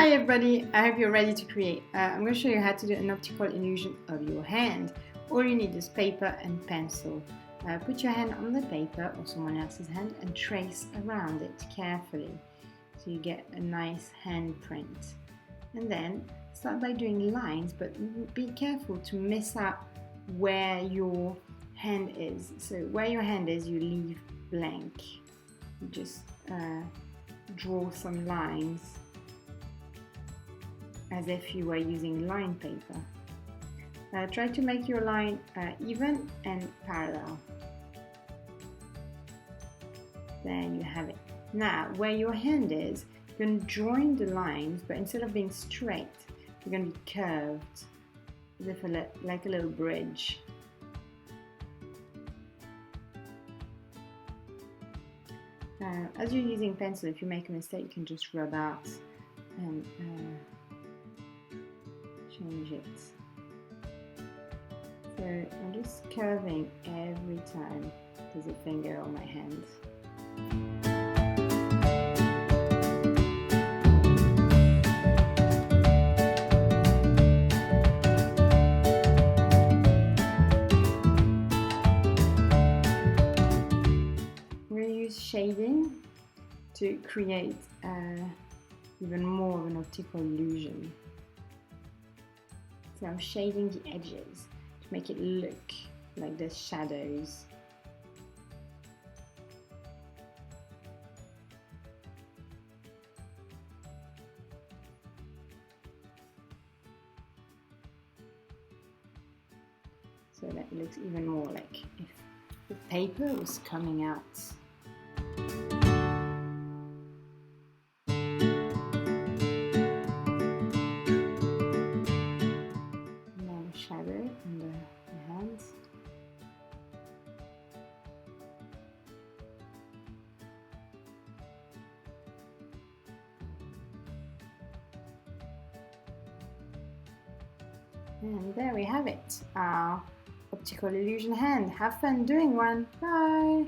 Hi everybody, I hope you're ready to create. I'm going to show you how to do an optical illusion of your hand. All you need is paper and pencil. Put your hand on the paper or someone else's hand and trace around it carefully so you get a nice handprint. And then start by doing lines, but be careful to miss out where your hand is. So where your hand is, you leave blank. You just draw some lines as if you were using line paper. Try to make your line even and parallel. There you have it. Now, where your hand is, you're going to join the lines, but instead of being straight, you're going to be curved, as if like a little bridge. As you're using pencil, if you make a mistake, you can just rub out and change it. So I'm just curving every time there's a finger on my hand. I'm going to use shading to create even more of an optical illusion. So I'm shading the edges to make it look like there's shadows. So that it looks even more like if the paper was coming out. Shadow under the hands. And there we have it, our optical illusion hand. Have fun doing one. Bye!